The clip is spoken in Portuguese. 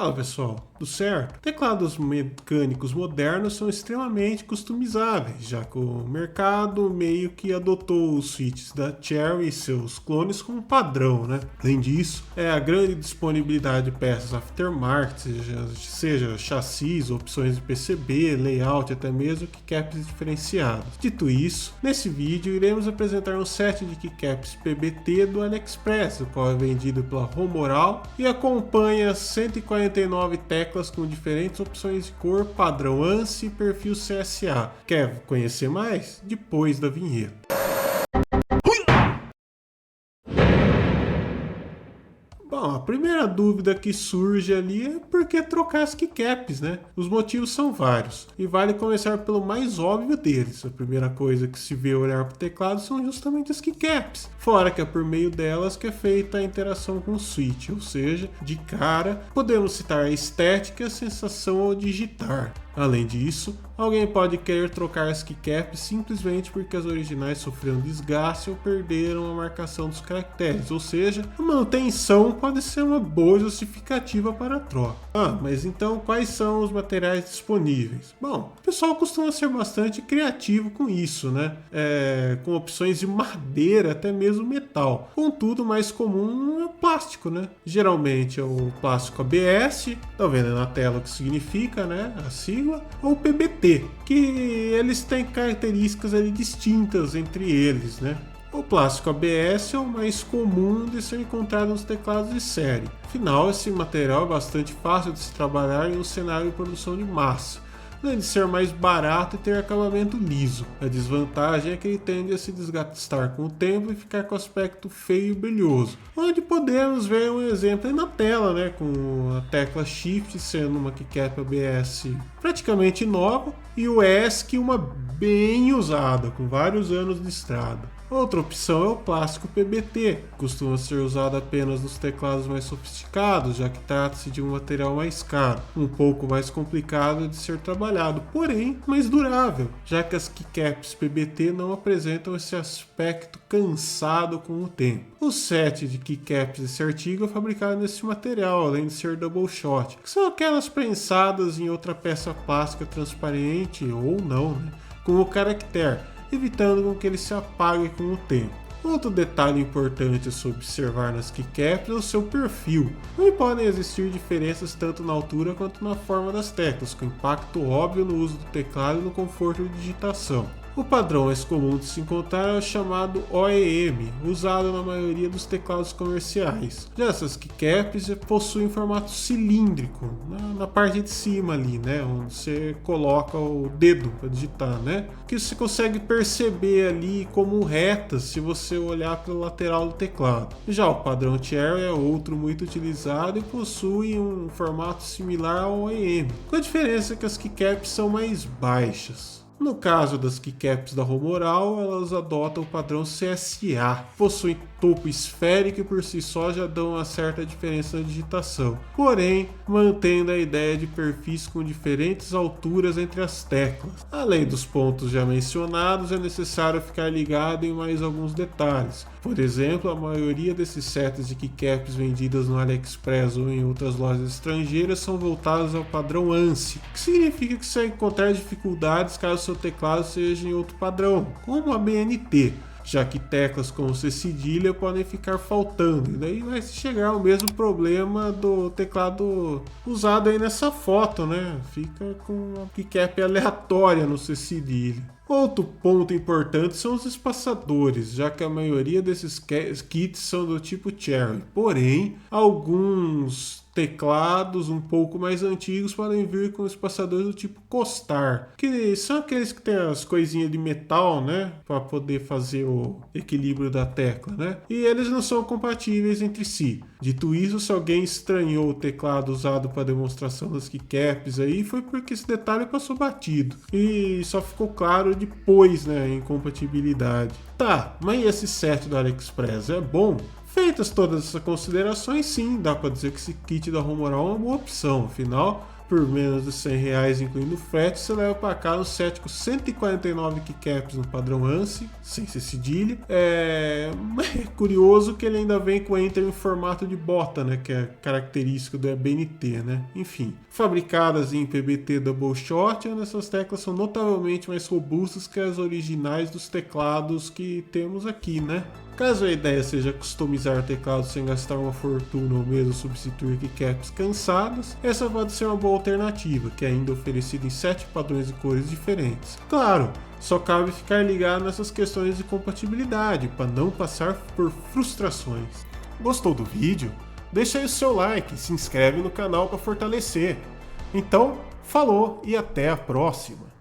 Fala pessoal, tudo certo? Teclados mecânicos modernos são extremamente customizáveis, já que o mercado meio que adotou os switches da Cherry e seus clones como padrão, né? Além disso, a grande disponibilidade de peças aftermarket, seja chassis, opções de PCB, layout, até mesmo keycaps diferenciados. Dito isso, nesse vídeo iremos apresentar um set de keycaps PBT do AliExpress, o qual é vendido pela Romoral e acompanha 149 teclas com diferentes opções de cor, padrão ANSI e perfil CSA. Quer conhecer mais? Depois da vinheta. Bom, a primeira dúvida que surge ali é por que trocar as keycaps, né? Os motivos são vários, e vale começar pelo mais óbvio deles. A primeira coisa que se vê ao olhar para o teclado são justamente as keycaps, fora que é por meio delas que é feita a interação com o switch, ou seja, de cara, podemos citar a estética e a sensação ao digitar. Além disso, alguém pode querer trocar as keycaps simplesmente porque as originais sofreram desgaste ou perderam a marcação dos caracteres, ou seja, a manutenção pode ser uma boa justificativa para a troca. Mas então quais são os materiais disponíveis? Bom, o pessoal costuma ser bastante criativo com isso, né? Com opções de madeira, até mesmo metal. Contudo, o mais comum é o plástico, né? Geralmente é o plástico ABS, tá vendo na tela o que significa, né? A sigla. Ou PBT, que eles têm características ali distintas entre eles, né? O plástico ABS é o mais comum de ser encontrado nos teclados de série. Afinal, esse material é bastante fácil de se trabalhar em um cenário de produção de massa, além de ser mais barato e ter acabamento liso. A desvantagem é que ele tende a se desgastar com o tempo e ficar com aspecto feio e brilhoso, onde podemos ver um exemplo aí na tela, né, com a tecla Shift sendo uma keycap ABS praticamente nova e o ESC uma bem usada, com vários anos de estrada. Outra opção é o plástico PBT, que costuma ser usado apenas nos teclados mais sofisticados, já que trata-se de um material mais caro, um pouco mais complicado de ser trabalhado, porém mais durável, já que as keycaps PBT não apresentam esse aspecto cansado com o tempo. O set de keycaps desse artigo é fabricado nesse material, além de ser double shot, que são aquelas prensadas em outra peça plástica transparente ou não, né, com o caractere, evitando com que ele se apague com o tempo. Outro detalhe importante a se observar nas keycaps é o seu perfil, onde podem existir diferenças tanto na altura quanto na forma das teclas, com impacto óbvio no uso do teclado e no conforto de digitação. O padrão mais comum de se encontrar é o chamado OEM, usado na maioria dos teclados comerciais. Já essas keycaps possuem formato cilíndrico, na parte de cima ali, né, onde você coloca o dedo para digitar, né, que você consegue perceber ali como retas se você olhar pela lateral do teclado. Já o padrão Cherry é outro muito utilizado e possui um formato similar ao OEM, com a diferença que as keycaps são mais baixas. No caso das keycaps da Romoral, elas adotam o padrão CSA, possuem topo esférico e por si só já dão uma certa diferença na digitação, porém mantendo a ideia de perfis com diferentes alturas entre as teclas. Além dos pontos já mencionados, é necessário ficar ligado em mais alguns detalhes. Por exemplo, a maioria desses sets de keycaps vendidas no AliExpress ou em outras lojas estrangeiras são voltados ao padrão ANSI, que significa que você vai encontrar dificuldades caso seu teclado seja em outro padrão, como a BNT, já que teclas como C cedilha podem ficar faltando, e daí vai chegar ao mesmo problema do teclado usado aí nessa foto, né? Fica com uma keycap aleatória no C cedilha. Outro ponto importante são os espaçadores, já que a maioria desses kits são do tipo Cherry, porém alguns teclados um pouco mais antigos podem vir com espaçadores do tipo Costar, que são aqueles que tem as coisinhas de metal, né, para poder fazer o equilíbrio da tecla, né, e eles não são compatíveis entre si. Dito isso, se alguém estranhou o teclado usado para demonstração das keycaps aí, foi porque esse detalhe passou batido e só ficou claro depois, né, a incompatibilidade. Tá, mas esse set do AliExpress é bom? Feitas todas essas considerações, sim, dá para dizer que esse kit da Romoral é uma boa opção, afinal Por menos de R$100, incluindo frete, você leva para cá um set com 149 keycaps no padrão ANSI, sem ser cedilha. É curioso que ele ainda vem com o Enter em formato de bota, né, que é característico do EBNT, né? Enfim, fabricadas em PBT Double Shot, essas teclas são notavelmente mais robustas que as originais dos teclados que temos aqui, né? Caso a ideia seja customizar o teclado sem gastar uma fortuna ou mesmo substituir keycaps cansados, essa pode ser uma boa alternativa, que é ainda oferecida em 7 padrões e cores diferentes. Claro, só cabe ficar ligado nessas questões de compatibilidade, para não passar por frustrações. Gostou do vídeo? Deixa aí o seu like e se inscreve no canal para fortalecer. Então, falou e até a próxima!